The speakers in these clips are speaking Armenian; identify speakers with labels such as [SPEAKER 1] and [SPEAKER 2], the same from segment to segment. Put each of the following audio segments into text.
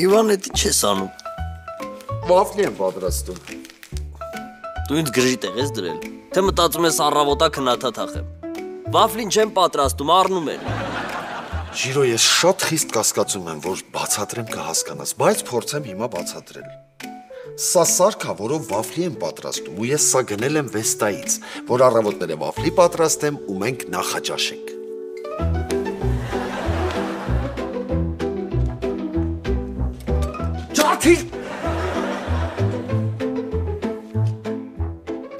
[SPEAKER 1] Իվան, էդի չես անում։
[SPEAKER 2] Վաֆլի եմ պատրաստում։
[SPEAKER 1] Դու ինձ գրժի տեղ ես դրել, թե մտածում ես առավոտա քնաթաթ ախեմ։ Վաֆլին չեմ պատրաստում, առնում են։
[SPEAKER 2] Ժիրո, ես շատ խիստ կասկածում եմ, որ բացատրեմ կհասկանաս, բայց փորձեմ հիմա բացատրել։ Սա սարքա, որով վաֆլի եմ պատրաստում, ու ես սա գնել եմ Վեստայից, որ առավոտները վաֆլի պատրաստեմ ու մենք նախաճաշենք։ Ջաթիր!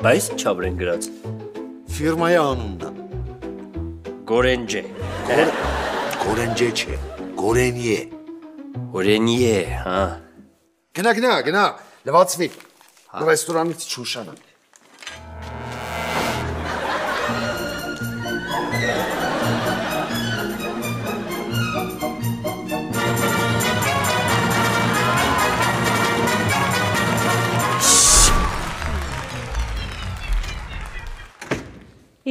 [SPEAKER 1] Բայց չաբրեն գրած։
[SPEAKER 2] Ֆիրմայի անունն է։
[SPEAKER 1] Գորենջե։
[SPEAKER 2] Գորենջե չէ, Գորենիե։
[SPEAKER 1] Գորենիե, հա։
[SPEAKER 2] Գնա, լվացվի։ Ռեստորանից չուշանանք։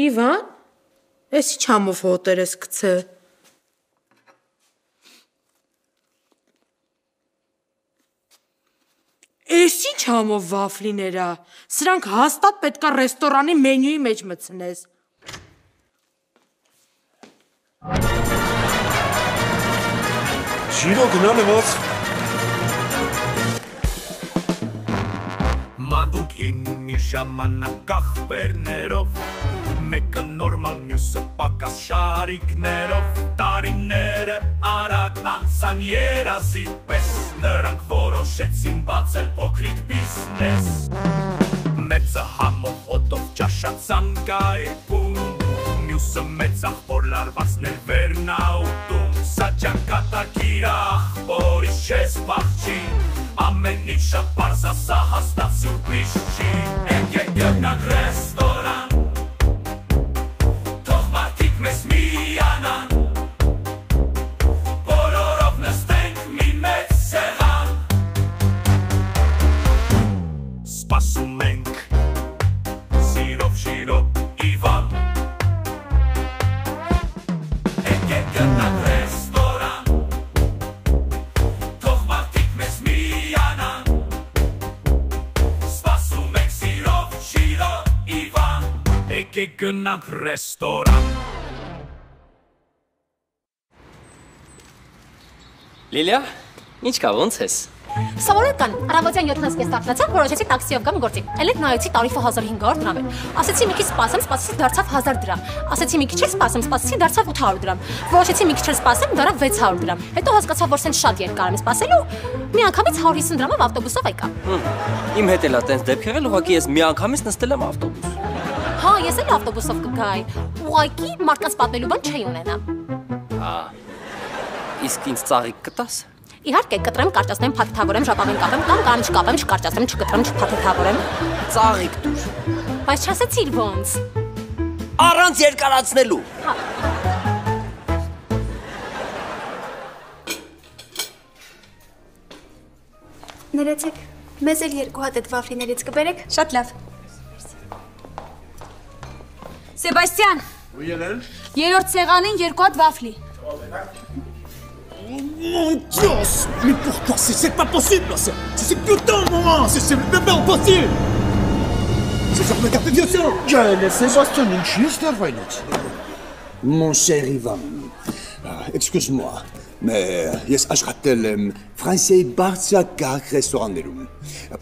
[SPEAKER 3] Իվան, էսի չամով հոտեր ես գցե։ Էսի չամով վաֆլիներա, սրանք հաստատ պետքա ռեստորանի մենյուի մեջ մտցնես։
[SPEAKER 2] Ժիրո, գնա լվաց։
[SPEAKER 4] Մադուկին մի ժամանակ ախպերներով Մեկը նորմալ մյուսը պակաս շարիկներով Տարիները արագ անցան երազի պես Նրանք որոշեցին բացել փոքրիկ բիզնես Մեծը համով օդով ճաշացան գայքում Մյուսը մեծ ախպոր լարվածներ վերնաուտում Սա ճակատագիր ախպորի չես բախչի Ամեն ինչ շատ պարզ ասա հաստատ սուրպրիզ չի Եկեք գնանք ռեստորան Մեզ միանան Բոլորով նստենք մի մեծ սեղան Սպասում ենք Սիրով շիրով Իվան Եկեք գնանք ռեստորան Թող մարդիկ մեզ միանան Սպասում ենք սիրով շիրով Իվան Եկեք գնանք ռեստորան
[SPEAKER 1] Լիլիա, ինչ կա, ոնց ես։
[SPEAKER 5] Սովորական, առավոտյան 7:30 տաքնացավ, որոշեցի տաքսիով գամ գործի։ Էլեք նայեցի տարիֆը 1500 դրամ է։ Ասեցի մի քիչ սպասեմ, սպասեցի դարձավ 1000 դրամ։ Ասեցի մի քիչ սպասեմ, սպասեցի դարձավ 800 դրամ։ Որոշեցի մի քիչ սպասեմ, դարավ 600 դրամ։ Հետո հասկացա, որ սենց շատ երկար եմ սպասելու։ Միանգամից 150 դրամով ավտոբուսով եկա։
[SPEAKER 1] Իմ հետ էլա տենց դեպք եղել, ուղղակի ես միանգամից նստել եմ ավտոբուս։
[SPEAKER 5] Հա, ես էլ ավտոբուսով կգայի։ Ուղղակի մարդկանց պատմելու բան չի ունենա։
[SPEAKER 1] Հա։ Իսկ ինձ ծաղիկ կտաս։
[SPEAKER 5] Իհարկե, կտրեմ, կարճացնեմ, փաթեթավորեմ, ժապավեն կապեմ, կամ կանչ կապեմ, չկարճացնեմ, չկտրեմ, չփաթեթավորեմ։
[SPEAKER 1] Ծաղիկ դուր։
[SPEAKER 5] Բայց չասեցիր ոնց։
[SPEAKER 1] Առանց երկարացնելու։
[SPEAKER 5] Հա։
[SPEAKER 6] Ներեցեք, մեզ էլ 2 հատ այդ վաֆլիներից կբերեք։
[SPEAKER 7] Շատ լավ։ Սեբաստիան։ Երրորդ սեղանին 2 հատ վաֆլի։
[SPEAKER 8] Mon Dios! Mais pourquoi c'est pas possible ça? C'est putain de moment! C'est pas possible! C'est ça, regardez bien ça!
[SPEAKER 2] Ջան, Սեբաստիան, ինչի՞ ես դեռվայնից։
[SPEAKER 8] Mon cher Ivan, excuse-moi, mais ես աշխատել եմ Ֆրանսիայի բարձրակարգ ռեստորաններում,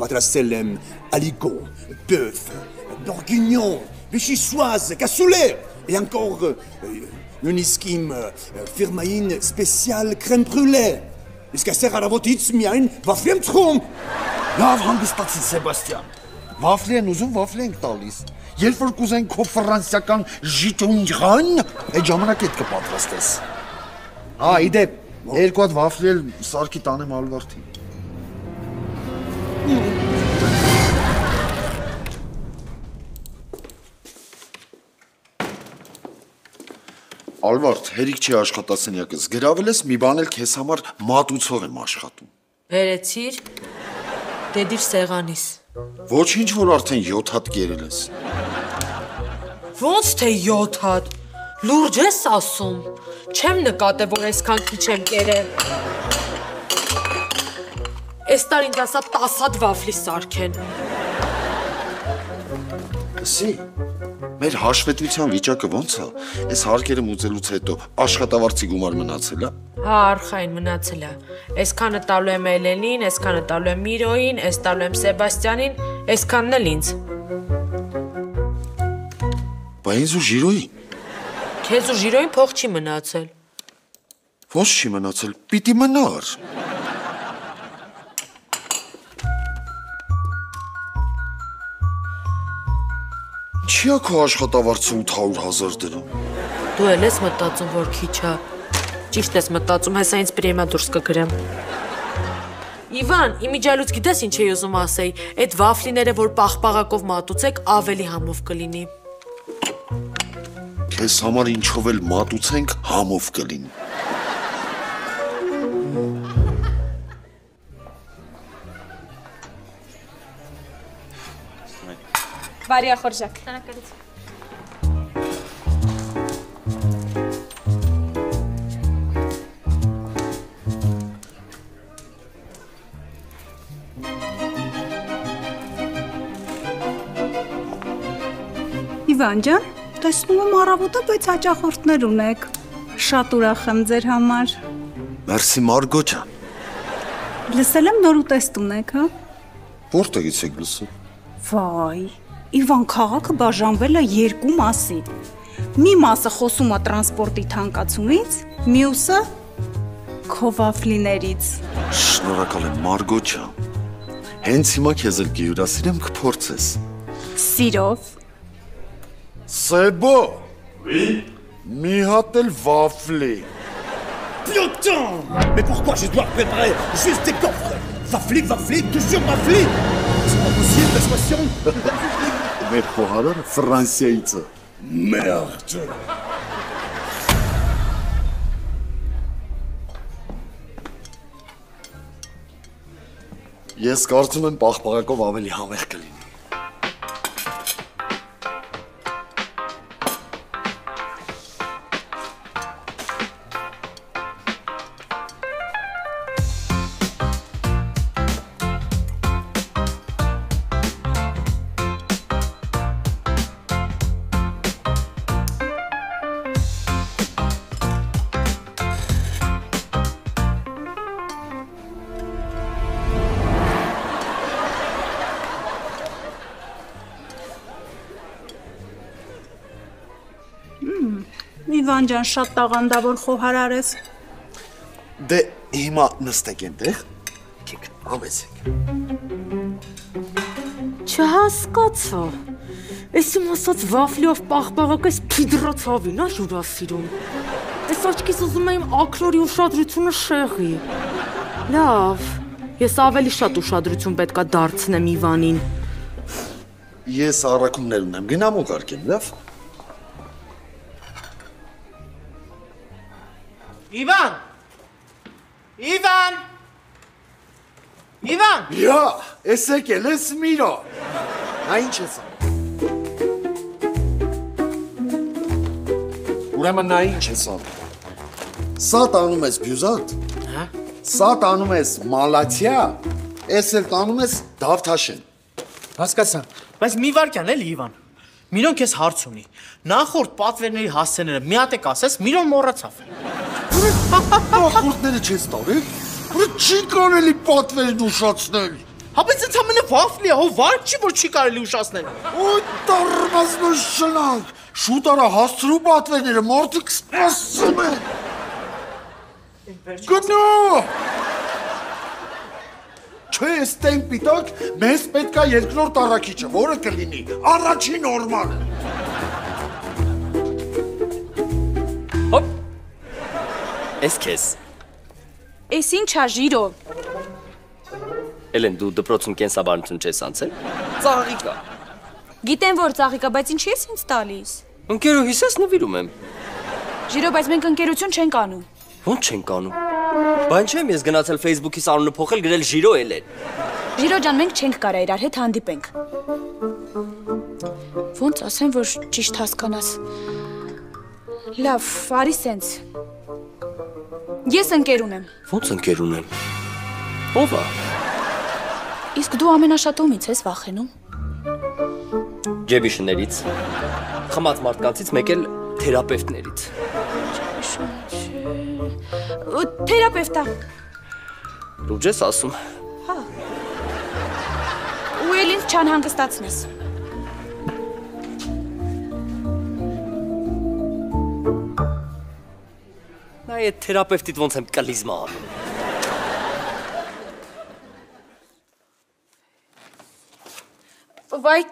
[SPEAKER 8] պատրաստել եմ aligot, bœuf, bourguignon, vichyssoise, cassoulet, et encore նույնիսկ իմ ֆիրմային սպեսիալ քրեմ բրյուլե։ Իսկ այստեղ առավոտից միայն վաֆլի եմ թխում։
[SPEAKER 2] Լավ հանգստացի Սեբաստիան։ Վաֆլի են ուզում, վաֆլի ենք տալիս։ Երբ որ կուզեն քո ֆրանսիական ժիտունջան, այդ ժամանակ այդ կպատրաստես։ Հա, իդեպ, 2 հատ վաֆլի էլ սարքի տանեմ Ալվարդին։ Ալվարդ, հերիք չի աշխատասենյակս, գրավել ես մի բան էլ քեզ համար մատուցող եմ աշխատում։
[SPEAKER 3] Բերեցիր, դեդիր սեղանիս։
[SPEAKER 2] Ոչինչ, որ արդեն 7 հատ կերել ես։
[SPEAKER 3] Ոնց թե 7 հատ, լուրջ ես ասում, չեմ նկատել, որ այսքան քիչ եմ կերել։ Այս տար ինձ ասա 10 հատ վաֆլի սարքեն։
[SPEAKER 2] Սի, մեր հաշվետվության վիճակը ոնց է։ Այս հարկերը մուծելուց հետո աշխատավարձի գումար մնացել է։
[SPEAKER 3] Հա, արխային մնացել է։ Այսքանը տալու եմ Էլենին, այսքանը տալու եմ Միրոյին, այս տալու եմ Սեբաստյանին, այսքանն էլ ինձ։
[SPEAKER 2] Բա ինձ ու Ժիրոյին։
[SPEAKER 3] Քեզ ու Ժիրոյին փող չի մնացել։
[SPEAKER 2] Ոնց չի մնացել, պիտի մնար։ Չի ա քո աշխատավարձը 800,000 դրամ։
[SPEAKER 3] Դու էլ ես մտածում, որ քիչ է։ Ճիշտ ես մտածում, հեսա ինձ պրեմիա դուրս կգրեմ։ Իվան, իմիջալուց գիտես ինչ էի ուզում ասեի, այդ վաֆլիները, որ պաղպաղակով մատուցեք, ավելի համով կլինի։
[SPEAKER 2] Քեզ համար ինչով էլ մատուցենք, համով կլինի։
[SPEAKER 7] Բարի ախորժակ։
[SPEAKER 9] Իվան ջան, տեսնում եմ առավոտը, բայց հաճախորդներ ունեք։ Շատ ուրախ եմ ձեր համար։
[SPEAKER 2] Մերսի Մարգո ջան։
[SPEAKER 9] Լսել եմ նոր ուտեստ ունեք, հա։
[SPEAKER 2] Որտեղից եք լսում։
[SPEAKER 9] Վայ, Իվան քաղաքը բաժանվել է երկու մասի։ Մի մասը խոսում է տրանսպորտի թանկացումից, մյուսը քո վաֆլիներից։
[SPEAKER 2] Շնորհակալ եմ Մարգո ջան։ Հենց հիմա քեզ էլ կհյուրասիրեմ կփորձես։
[SPEAKER 9] Սիրով։
[SPEAKER 2] Սեբո։ Մի հատ էլ վաֆլի։
[SPEAKER 8] Putain! Mais pourquoi je dois préparer juste des coffres? Vafli, toujours vafli! C'est pas possible, la situation!
[SPEAKER 2] Մեր խոհարարը Ֆրանսիայից է։
[SPEAKER 8] Merde!
[SPEAKER 2] Ես կարծում եմ պաղպաղակով ավելի համեղ կլինի։
[SPEAKER 9] Իվան ջան, շատ տաղանդավոր խոհարար ես։
[SPEAKER 2] Դե հիմա նստեք այնտեղ։ Քիք, ամեցեք։
[SPEAKER 3] Չհասկացա։ Այս իմ ասած վաֆլիով պաղպաղակ այս փիդրոցավին, ա հյուրասիրում։ Այս աչքիս ուզում եմ ակրորի ուշադրությունը շեղի։ Լավ, ես ավելի շատ ուշադրություն պետքա դարձնեմ Իվանին։
[SPEAKER 2] Ես առաքումներ ունեմ, գնամ ու կարկեմ, լավ։
[SPEAKER 10] Իվան! Իվան! Իվան!
[SPEAKER 2] Յա, էսեք էլ ես Միրո։ Նա ինչ ես անում։ Ուրեմն նա ինչ ես անում։ Սա տանում ես բյուզատ, սա տանում ես մալացիա, ես էլ տանում ես դավթաշեն։
[SPEAKER 10] Հասկացա, բայց մի վարքյան էլի Իվան։ Միրոն քեզ հարց ունի։ Նախորդ պատվերների հասցեները մի հատ եք ասես, Միրոն մոռացավ։
[SPEAKER 2] Նախորդները չես տարել, որ չի կարելի պատվերն ուշացնել։
[SPEAKER 10] Հա բայց ինձ ամենը վաֆլի է, հո վարք չի, որ չի կարելի ուշացնել։
[SPEAKER 2] Ոյ տառմազնոց շնանք, շուտ արա հասցրու պատվերները, մարդիկ սպասում են։ Գնա։ Չէ, ես տենք պիտակ, մեզ պետքա երկրորդ առաքիչը, որը կլինի, առաջին նորմալը։
[SPEAKER 1] Հոպ, ես քեզ։
[SPEAKER 7] Էս ինչ ա Ժիրո։
[SPEAKER 1] Էլեն, դու դպրոցում կենսաբանություն չես անցել։ Ծաղիկա։
[SPEAKER 7] Գիտեմ, որ ծաղիկա, բայց ինչի ես ինձ տալիս։
[SPEAKER 1] Ընկերուհիս ես նվիրում եմ։
[SPEAKER 7] Ժիրո, բայց մենք ընկերություն չենք անում։
[SPEAKER 1] Ոնց չենք անում։ Բան չեմ, ես գնացել Facebook-իս անունը փոխել, գրել Ժիրո Էլեն։
[SPEAKER 7] Ժիրո ջան, մենք չենք կարա իրար հետ հանդիպենք։ Ոնց ասեմ, որ ճիշտ հասկանաս։ Լավ, արի սենց։ Ես ընկեր ունեմ։
[SPEAKER 1] Ոնց ընկեր ունեմ։ Ո՞վ է։
[SPEAKER 7] Իսկ դու ամենաշատը ումից ես վախենում։
[SPEAKER 1] Ջեբի շներից, խմած մարդկանցից, մեկ էլ թերապևտներից։
[SPEAKER 7] Թերապևտա։
[SPEAKER 1] Լուրջ ես ասում։
[SPEAKER 7] Հա։ Ու էլ ինձ չանհանգստացնես։
[SPEAKER 1] Նա այդ թերապևտիդ ոնց եմ կլիզմա անում։
[SPEAKER 7] Վայ,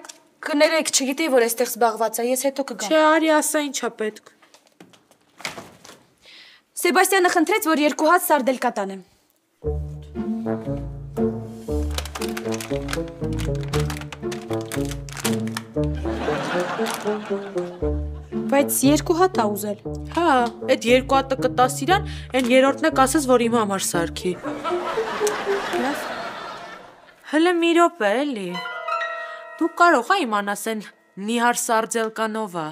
[SPEAKER 7] կներեք, չգիտեի, որ այստեղ զբաղված է, ես հետո կգամ։
[SPEAKER 3] Չէ, արի ասա ինչա պետք։
[SPEAKER 7] Սեբաստյանը խնդրեց, որ 2 հատ սարդելկա տանեմ։ Բայց 2 հատ ա ուզել։
[SPEAKER 3] Հա, այդ 2 հատը կտաս իրան, այն երրորդն է կասես, որ իմ համար սարքի։ Լավ։ Հələ մի րոպե էլի։ Դու կարող ես իմանաս այն Նիհար Սարդելկանովա։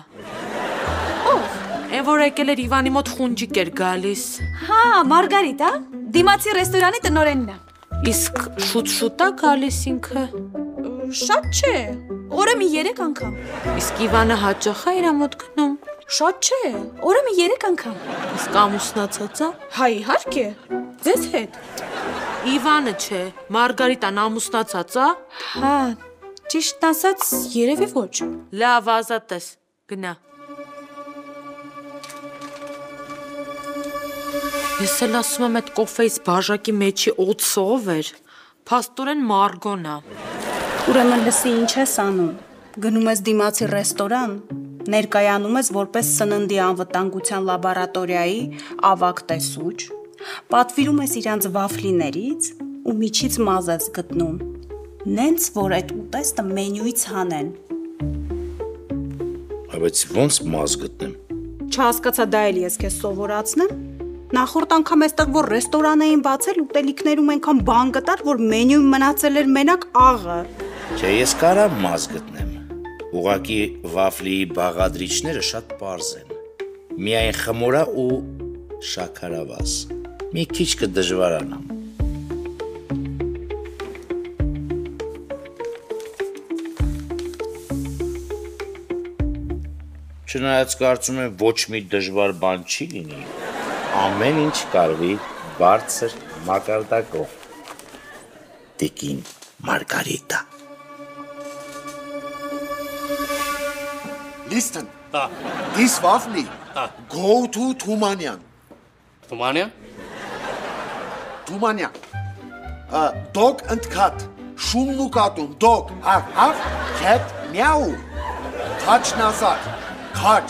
[SPEAKER 3] Ո՞վ։ Այն որ եկել էր Իվանի մոտ խունջիկ էր գալիս։
[SPEAKER 7] Հա, Մարգարիտա, դիմացի ռեստորանի տնօրենն է։
[SPEAKER 3] Իսկ շուտ-շուտ է գալիս ինքը։
[SPEAKER 7] Շատ չէ, օրը մի 3 անգամ։
[SPEAKER 3] Իսկ Իվանը հաճախ է իր մոտ գնում։
[SPEAKER 7] Շատ չէ, օրը մի 3 անգամ։
[SPEAKER 3] Իսկ ամուսնացած է։
[SPEAKER 7] Հա, իհարկե, ձեզ հետ։
[SPEAKER 3] Իվանը չէ, Մարգարիտան ամուսնացած է։
[SPEAKER 7] Հա, ճիշտ ասած, երևի ոչ։
[SPEAKER 3] Լավ, ազատես, գնա։ Ես էլ ասում եմ այդ կոֆեից բաժակի մեջի օծով էր, փաստորեն Մարգոն է։
[SPEAKER 9] Ուրեմն լսի ինչ ես անում, գնում ես դիմացի ռեստորան, ներկայանում ես որպես սննդի անվտանգության լաբորատորիայի ավագ տեսուչ, պատվիրում ես իրանց վաֆլիներից ու միջից մազ ես գտնում, նենց որ այդ ուտեստը մենյուից հանեն։
[SPEAKER 8] Բայց ոնց մազ գտնեմ։
[SPEAKER 9] Չհասկացա, դա էլ ես քեզ սովորացնեմ։ Նախորդ անգամ այստեղ որ ռեստորան էին բացել, ուտելիքներում այնքան բան գտար, որ մենյուում մնացել էր մենակ աղը։
[SPEAKER 8] Չէ, ես կարամ մազ գտնեմ։ Ուղղակի վաֆլիի բաղադրիչները շատ պարզ են։ Միայն խմորա ու շաքարավազ։ Մի քիչ կդժվարանամ։ Չնայած կարծում եմ ոչ մի դժվար բան չի լինի, ամեն ինչ կարվի բարձր մակարդակով։ Տիկին Մարգարիտա։
[SPEAKER 2] Listen, this waffle, go to Tumanian.
[SPEAKER 1] Թումանյան։
[SPEAKER 2] Tumanian. Dog and cat. Շունն ու կատուն, dog, half, cat, meow. Քաչ նազար, քաչ.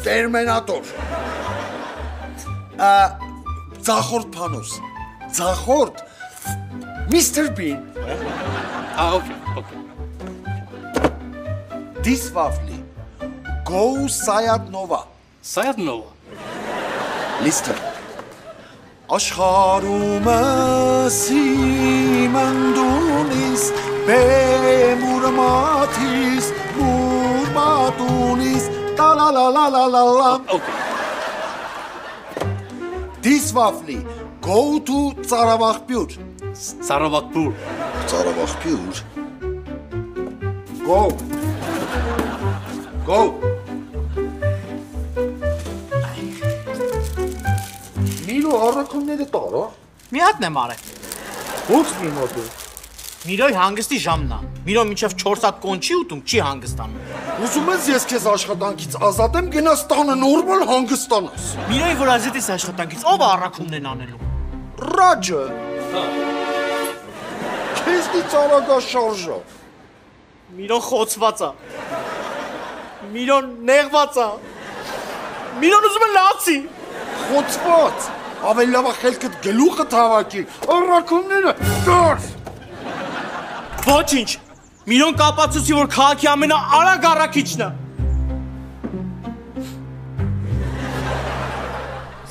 [SPEAKER 2] Տերմինատոր. Ձախորդ Փանոս. Ձախորդ. Mr. Bean.
[SPEAKER 1] Okay.
[SPEAKER 2] This waffle. Go Sayat Nova.
[SPEAKER 1] Sayat Nova.
[SPEAKER 2] Listen. Աշխարհում սիմնդունիս բեմուրմաթիս մուրմատունիս տալալալալալա.
[SPEAKER 1] Okay.
[SPEAKER 2] This waffle. Go to Ծարավաղբյուր.
[SPEAKER 1] Սարավակբուր։
[SPEAKER 2] Ծարավաղբյուր. Go. Go. Միրո առաքումները տարա։
[SPEAKER 10] Մի հատն եմ արել։
[SPEAKER 2] Ո՞նց մի մոտը։
[SPEAKER 10] Միրոյ հանգստի ժամն է։ Միրո մինչև 4 հատ կոն չի ուտում, չի հանգստանում։
[SPEAKER 2] Ուզում ես ես քեզ աշխատանքից ազատեմ, գնաս տանը նորմալ հանգստանաս։
[SPEAKER 10] Միրոյի որ ազատես աշխատանքից, ով է առաքումն են անելու։
[SPEAKER 2] Ռաջը։ Քեզնից արագա շարժա։
[SPEAKER 10] Միրոն խոցված է։ Միրոն նեղված է։ Միրոն ուզում է լացի։
[SPEAKER 2] Խոցված։ Ավելի լավ է խելքդ գլուխը թավակի։ Առաքումները դար։
[SPEAKER 10] Ոչինչ։ Միրոն կապացուցի, որ քաղաքի ամենաարագ առաքիչն է։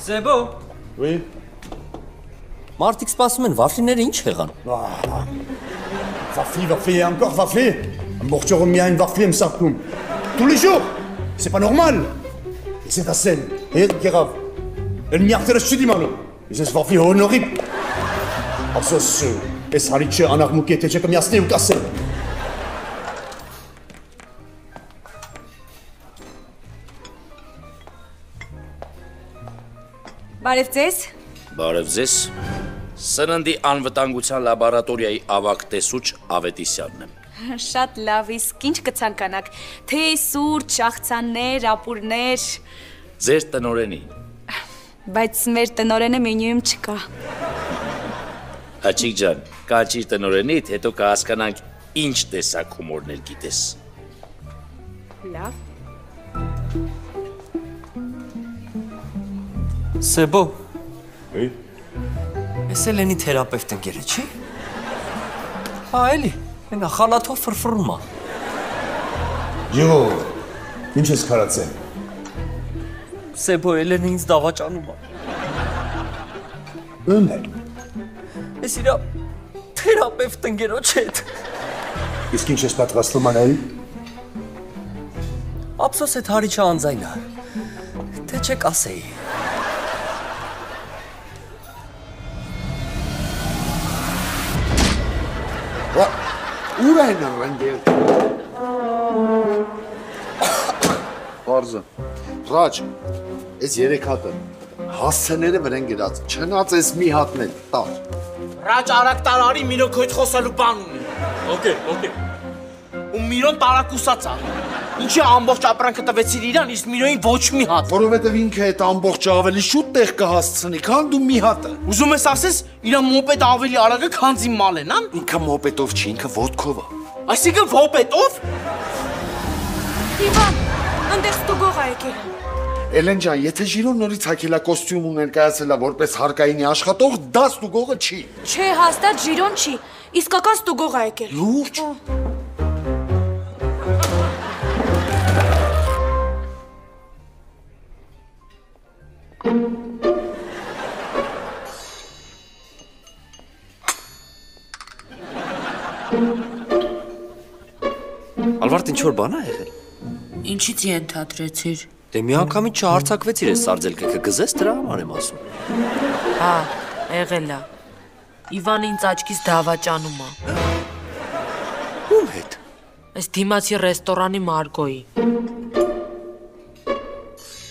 [SPEAKER 1] Սեբո։
[SPEAKER 8] Oui.
[SPEAKER 1] Մարդիկ սպասում են, վաֆլիները ինչ եղան։
[SPEAKER 8] Wafli, et encore wafli. Ամբողջողը միայն wafli եմ սարքում։ Tous les jours. C'est pas normal. Et c'est ta scène. Et grave. Elle m'y a fait le chute, mano. Et c'est wafli horrible. Assos.
[SPEAKER 11] Այս հարի չէ անաղմուկ եթե չէ կմյասնի ու կասեմ։
[SPEAKER 7] Բարև ձեզ։
[SPEAKER 8] Բարև ձեզ։ Սննդի անվտանգության լաբորատորիայի ավագ տեսուչ Ավետիսյանն եմ։
[SPEAKER 7] Շատ լավ, իսկ ինչ կցանկանաք։ Թե սուրճ, աղցաններ, ապուրներ։
[SPEAKER 8] Ձեր տնորենի։
[SPEAKER 7] Բայց մեր տնորենը մենյուում չկա։
[SPEAKER 8] Հաչիկ ջան, կաչիր տնորենիդ, հետո կհասկանանք ինչ տեսակ հումորներ գիտես։
[SPEAKER 7] Լավ։
[SPEAKER 1] Սեբո։ Ես Էլենի թերապևտ ընկերը, չի։ Հա, էլի, նա խանաթով ֆրֆռում է։
[SPEAKER 11] Յո, ինչ ես քարացել։
[SPEAKER 1] Սեբո, Էլենը ինձ դավաճանում է։
[SPEAKER 11] Ում է։
[SPEAKER 1] Ես իրա թերապևտ ընկերոջ հետ։
[SPEAKER 11] Իսկ ինչ ես պատրաստում անել։
[SPEAKER 1] Ափսոս այդ հարիչը անձայն է։ Թե չեք ասեի։
[SPEAKER 2] Ուր են ռանգել։ Պարզը։ Ռաջ, ես 3 հատը։ Հասցեները վրեն գրած, չնած ես մի հատն էլ, տար։
[SPEAKER 10] Ռաջ արագ տարարի Միրոն քո հետ խոսելու բան ունի։ Okay. Ու Միրոն տարակուսած է։ Ինչի ամբողջ ապրանքը տվեցիր իրան, իսկ Միրոնին ոչ մի հատ։
[SPEAKER 2] Որովհետև ինքը այդ ամբողջը ավելի շուտ տեղ կհասցնի, քան դու մի հատը։
[SPEAKER 10] Ուզում ես ասես, իր մոպեդը ավելի արագ է, քան իմ մալեն, ան։
[SPEAKER 2] Ինքը մոպետով չի, ինքը ոդկով է։
[SPEAKER 10] Այսինքն ոպետով։
[SPEAKER 7] Իվան, այնտեղ ստուգող է եկել։
[SPEAKER 2] Էլեն ջան, եթե Ժիրոն նորից հագելակոստյում ներկայացել է որպես հարկայինի աշխատող, դա ստուգողը չի։
[SPEAKER 7] Չէ, հաստատ Ժիրոն չի, իսկական ստուգող է եկել։
[SPEAKER 2] Լուրջ։
[SPEAKER 1] Ալվարդ ինչ-որ բան է եղել։
[SPEAKER 3] Ինչից ենթադրեցիր։
[SPEAKER 1] Դե մի անգամից չհարցակվեցիր ես սարձելքը կգզես, դրա համար եմ ասում։
[SPEAKER 3] Հա, եղել է։ Իվան ինձ աչքից դավաճանում է։
[SPEAKER 1] Ում հետ։
[SPEAKER 3] Այս դիմացի ռեստորանի Մարգոյի։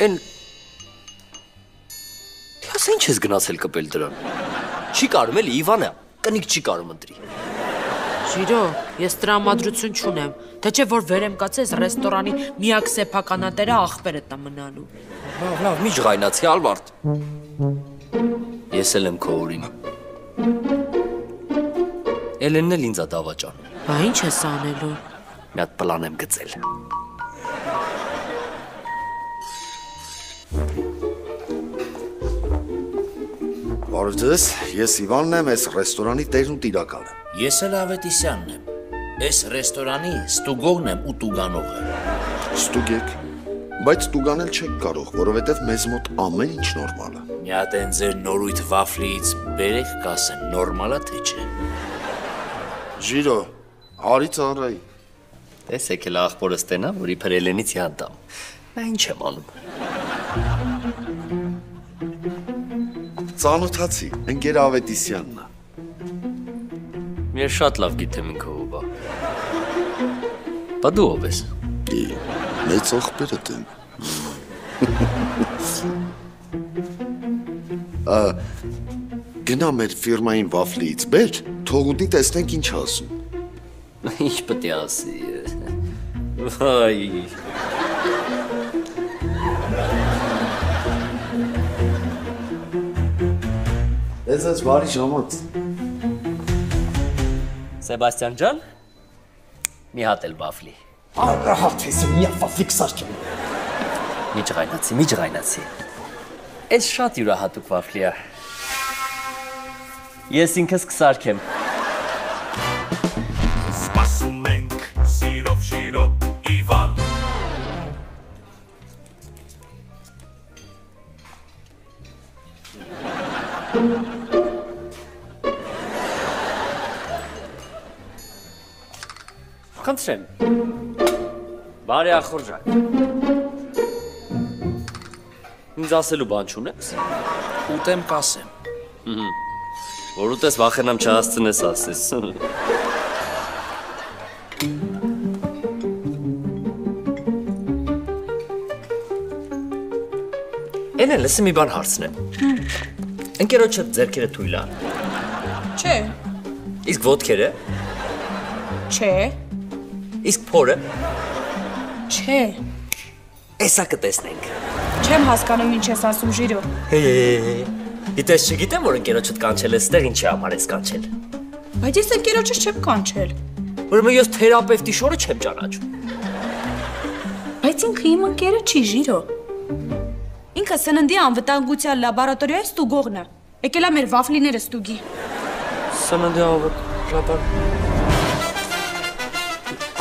[SPEAKER 1] Էն Դե ինչ ես գնացել կպել դրան։ Չի կարում էլի Իվանը, կնիկ չի կարում ընտրի։
[SPEAKER 3] Ժիրո, ես տրամադրություն չունեմ, թե չէ որ վեր եմ կացես ռեստորանի միակ սեփականատերը աղբերդ է մնալու։
[SPEAKER 1] Լավ, մի ջղայնացի Ալվարդ։ Ես էլ եմ քո օրին։ Էլենն էլ ինձ է դավաճանում։
[SPEAKER 3] Բա ինչ ես անելու։
[SPEAKER 1] Մի հատ պլան եմ գծել։
[SPEAKER 2] Բարև ձեզ, ես Իվանն եմ, այս ռեստորանի տերն ու տիրակալը։
[SPEAKER 8] Ես էլ Ավետիսյանն եմ։ Այս ռեստորանի ստուգողն եմ ու տուգանողը։
[SPEAKER 2] Ստուգեք, բայց տուգանել չեք կարող, որովհետև մեզ մոտ ամեն ինչ նորմալ է։
[SPEAKER 8] Մի հատ են ձեր նորույթ վաֆլից բերեք կասեմ, նորմալ է թե չէ։
[SPEAKER 2] Ժիրո, հարի ծառայի։
[SPEAKER 1] Տեսեք էլ աղբորը ստենա, որ իբր Էլենից յանտամ։ Նա ինչ եմ անում։
[SPEAKER 2] Ծանոթացի, ընկեր Ավետիսյանն է։
[SPEAKER 1] Ես շատ լավ գիտեմ ինքը ով է։ Բա դու ով ես։
[SPEAKER 2] Մեծ աղբերդ եմ։ Գնա մեր ֆիրմային վաֆլից բեր, թող ուտի տեսնենք ինչ ասում։
[SPEAKER 1] Ինչ պետք է ասի։ Վայ։
[SPEAKER 2] Ես բարի ժամանց։
[SPEAKER 1] Սեբաստիան ջան, մի հատ էլ վաֆլի։
[SPEAKER 11] Արահատ ես մի վաֆլիկ սարքեմ։
[SPEAKER 1] Մի ջղայնացի։ Այս շատ յուրահատուկ վաֆլի է։ Ես ինքս կսարքեմ։
[SPEAKER 4] Սպասում ենք սիրով շիրո Իվան
[SPEAKER 1] Խնդրեմ։ Բարի ախորժակ։ Ինձ ասելու բան չունես։
[SPEAKER 8] Ուտեմ կասեմ։
[SPEAKER 1] Որ ուտես վախենամ չհասցնես ասես։ Էնե, լսի մի բան հարցնեմ։ Ընկերոջդ ձեռքերը թույլ ա։
[SPEAKER 9] Չէ։
[SPEAKER 1] Իսկ ոտքերը։
[SPEAKER 9] Չէ։
[SPEAKER 1] Իսկ փորը։
[SPEAKER 9] Չէ։
[SPEAKER 1] Էսա կտեսնենք։
[SPEAKER 7] Չեմ հասկանում ինչ ես ասում Ժիրո։
[SPEAKER 1] Գիտես չգիտեմ, որ ընկերոջդ կանչել ես, ստեղ ինչի համար ես կանչել։
[SPEAKER 9] Բայց ես ընկերոջս չեմ կանչել։
[SPEAKER 1] Ուրեմն ես թերապևտի շորը չեմ ճանաչում։
[SPEAKER 7] Բայց ինքը իմ ընկերը չի Ժիրո։ Ինքը սննդի անվտանգության լաբորատորիայի ստուգողն է։ Եկել է մեր վաֆլիները ստուգի։
[SPEAKER 1] Սննդի անվտանգ։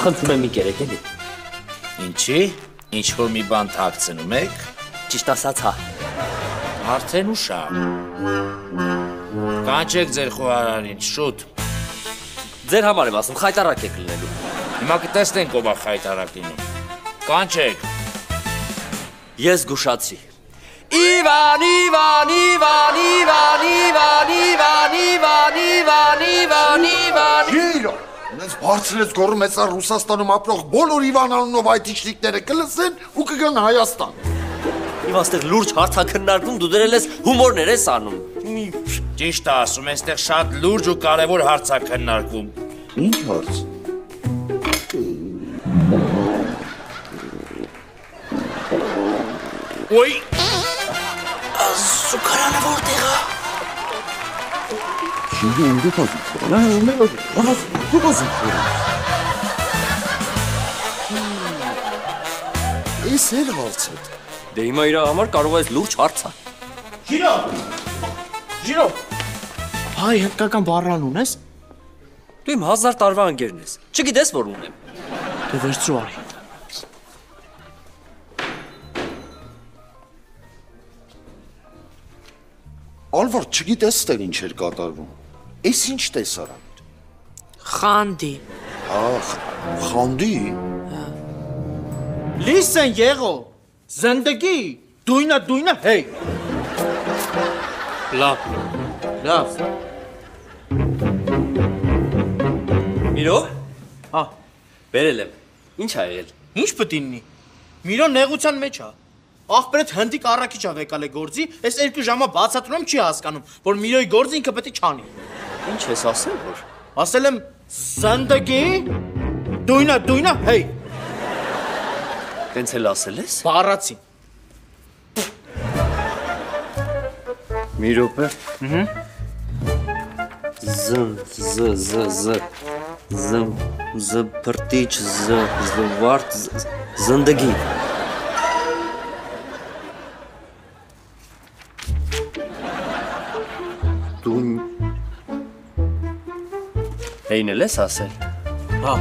[SPEAKER 1] Խնդրում եմ եկեք էլի։
[SPEAKER 8] Ինչի՞։ Ինչ որ մի բան թաքցնում եք։
[SPEAKER 1] Ճիշտ ասած, հա։
[SPEAKER 8] Արդեն ուշա։ Կանչեք ձեր խոհարարին, շուտ։
[SPEAKER 1] Ձեր համար եմ ասում, խայտարակ եք լինելու։
[SPEAKER 8] Հիմա կտեսնենք ով է խայտարակ լինում։ Կանչեք։
[SPEAKER 1] Ես զգուշացրի։ Իվան, Իվան, Իվան, Իվան, Իվան, Իվան, Իվան, Իվան, Իվան, Իվան։
[SPEAKER 2] Գիրո, նենց բարձրեց գոռում էսա Ռուսաստանում ապրող բոլոր Իվան անունով այդ իշխիկները կլսեն ու կգան Հայաստան։
[SPEAKER 1] Իվ աստեղ լուրջ հարցաքննարկում դու դրել ես հումորներ ես անում։
[SPEAKER 8] Ճիշտ է ասում, այստեղ շատ լուրջ ու կարևոր հարց է քննարկվում։
[SPEAKER 2] Ինչ հարց։
[SPEAKER 8] Ոյ։
[SPEAKER 1] Սուքարանը որտեղ է։
[SPEAKER 2] Շինի ունի կազում։ Նա ունի կազում։ Էս էլ հարց է։
[SPEAKER 1] Դե հիմա իր համար կարող ես լուրջ հարց է։
[SPEAKER 10] Ժիրո։ Հայ, հնդկական բառան ունես։
[SPEAKER 1] Դու իմ 1000 տարվա ընկերն ես։ Չգիտես որ ունեմ։
[SPEAKER 10] Դե վերցրու արի։
[SPEAKER 2] Ալվար, չգիտես ստեղ ինչ էր կատարվում։ Էս ինչ տեսարանք։
[SPEAKER 3] Խանդի։
[SPEAKER 2] Խանդի։
[SPEAKER 10] Լիսեն եղո։ Զնդգի։ Դույնա, հեյ։
[SPEAKER 1] Լավ։ Միրո։
[SPEAKER 10] Հա։
[SPEAKER 1] Բերել եմ։ Ինչ ա եղել։
[SPEAKER 10] Ինչ պետք իննի։ Միրոն նեղության մեջ է։ Ախպերդ հնդիկ առաքիչ ա եկալ է գործի, այս 2 ժամը բացատրում եմ չի հասկանում, որ Միրոյի գործը ինքը պետք է չանի։
[SPEAKER 1] Ինչ ես ասել որ։
[SPEAKER 10] Ասել եմ զնդգի։ Դույնա, հեյ։
[SPEAKER 1] Տենց էլ ասել ես։
[SPEAKER 10] Բառացի։
[SPEAKER 1] Մի րոպե։ Զպրտիչ, զվարդ, զնդգի։ Դու Հեյն էլ ես ասել։
[SPEAKER 10] Հա։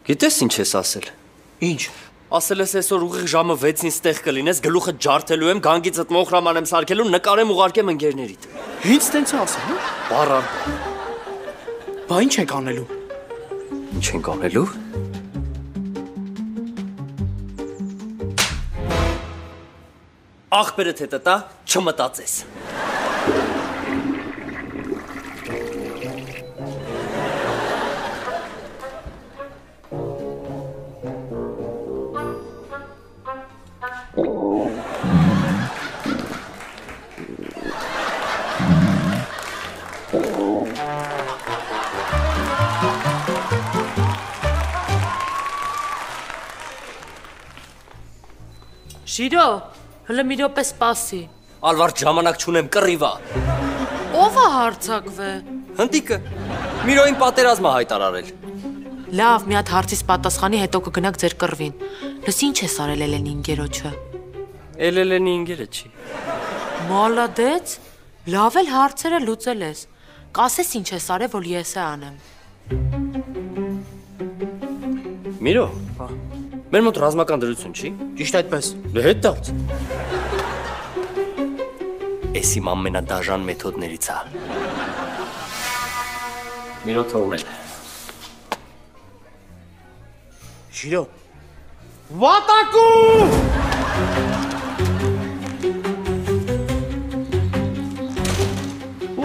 [SPEAKER 1] Գիտես ինչ ես ասել։
[SPEAKER 10] Ինչ։
[SPEAKER 1] Ասել ես այսօր ուղիղ ժամը 6-ին ստեղ կլինես, գլուխը ջարդելու եմ, գանգիցդ մոխրաման եմ սարքելու, նկարեմ ուղարկեմ ընկերներիդ։
[SPEAKER 10] Ինչ տենց է ասել, հա։
[SPEAKER 1] Բառար։
[SPEAKER 10] Բա ինչ եք անելու։
[SPEAKER 1] Ինչ ենք անելու։ Ախպերդ հետը տա, չմտածես։
[SPEAKER 3] Ժիրո, հլը մի րոպե սպասի։
[SPEAKER 1] Ալվարդ ժամանակ չունեմ, կռիվա։
[SPEAKER 3] Ո՞վ է հարցակվե։
[SPEAKER 1] Հնդիկը։ Միրոյին պատերազմը հայտարարել։
[SPEAKER 3] Լավ, մի հատ հարցից պատասխանի, հետո կգնաք ձեր կռվին։ Լսի ինչ ես արել Էլենի ընկերոջը։
[SPEAKER 1] Էլենի ընկերը չի։
[SPEAKER 3] Մալադեց, լավ էլ հարցերը լուծել ես։ Կասես ինչ ես արել, որ ես է անեմ։
[SPEAKER 1] Միրո, մեր մոտ ռազմական դրություն չի։
[SPEAKER 10] Ճիշտ այդպես։
[SPEAKER 1] Դե հետ դարձ։ Էս իմ ամենադաժան մեթոդներից է։ Միրո թողնել։
[SPEAKER 10] Ժիրո, Վատակու։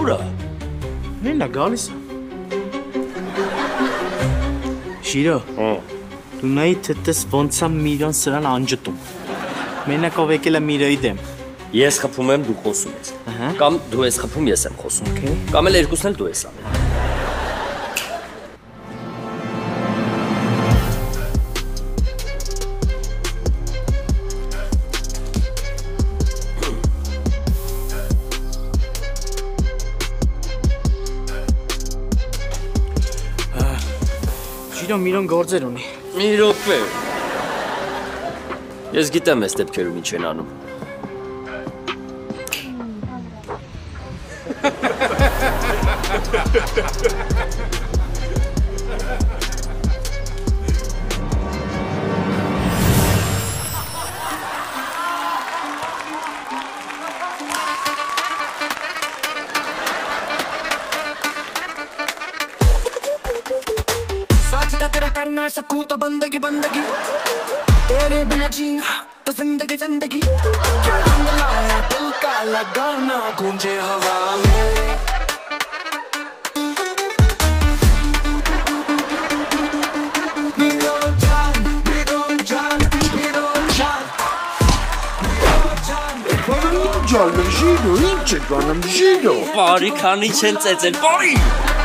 [SPEAKER 1] Ուրա։
[SPEAKER 10] Նենա գալիս է։ Շիրո։ Դու նայի թեթես ոնց է Միրոն սրան անջտում։ Մենակով եկել է Միրոյի դեմ։
[SPEAKER 1] Ես խփում եմ, դու խոսում ես։ Կամ դու ես խփում, ես եմ խոսում։ Կամ էլ երկուսն էլ դու ես անում։
[SPEAKER 10] Շիրո Միրոն գործեր ունի։
[SPEAKER 1] Մի րոպե։ Ես գիտեմ այս դեպքերում ինչ են անում։
[SPEAKER 4] करना सकूं तो बंदगी बंदगी तेरे बिना जीना तो जिंदगी जिंदगी क्या रंग लाया दिल का लगाना गूंजे हवा में मेरो जान
[SPEAKER 2] Ջալը ինչ է գանում ժիրո։
[SPEAKER 1] Բարի քանի չեն ծեծել, բարի։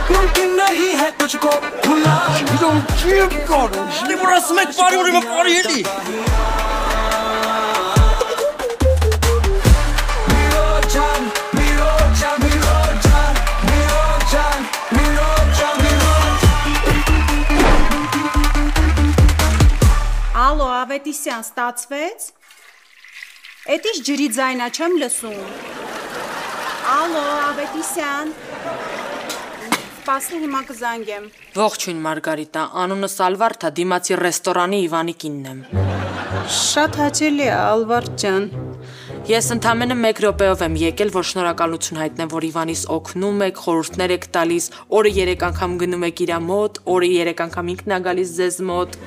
[SPEAKER 4] मुमकिन नहीं है तुझको भुला
[SPEAKER 2] Ժիրո չի կարող։
[SPEAKER 1] Դե որ ասում եք բարի, ուրեմն բարի էլի։
[SPEAKER 9] Ալո, Ավետիսյան, ստացվեց։ Էդ ինչ ջրի ձայնա չեմ լսում։ Ալո, Ավետիսյան։ Սպասի, հիմա կզանգեմ։
[SPEAKER 3] Ողջույն Մարգարիտա, անունը Սալվարդա, դիմացի ռեստորանի Իվանի կինն եմ։
[SPEAKER 9] Շատ հաճելի է, Ալվարդ ջան։
[SPEAKER 3] Ես ընդամենը 1 րոպեով եմ եկել, որ շնորհակալություն հայտնեմ, որ Իվանիս օգնում եք, խորհուրդներ եք տալիս, օրը 3 անգամ գնում եք իր մոտ, օրը 3 անգամ ինքն է գալիս ձեզ մոտ։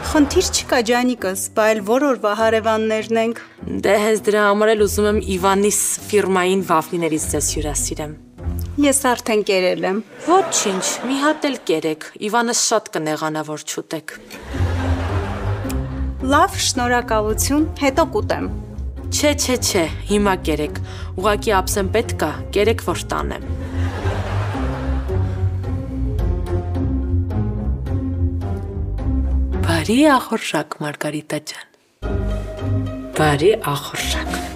[SPEAKER 9] Խնդիր չկա ջանիկս, բայց որ օրվա հարևաններն ենք։
[SPEAKER 3] Դե հենց դրա համար էլ ուզում եմ Իվանիս ֆիրմային վաֆլիներից ձեզ հյուրասիրեմ։
[SPEAKER 9] Ես արդեն կերել եմ։
[SPEAKER 3] Ոչինչ, մի հատ էլ կերեք, Իվանը շատ կնեղանա, որ չուտեք։
[SPEAKER 9] Լավ, շնորհակալություն, հետո կուտեմ։
[SPEAKER 3] Չէ, հիմա կերեք, ուղղակի ափսեմ պետք է, կերեք, որ տանեմ։ Բարի ախորժակ, Մարգարիտա ջան, բարի ախորժակ։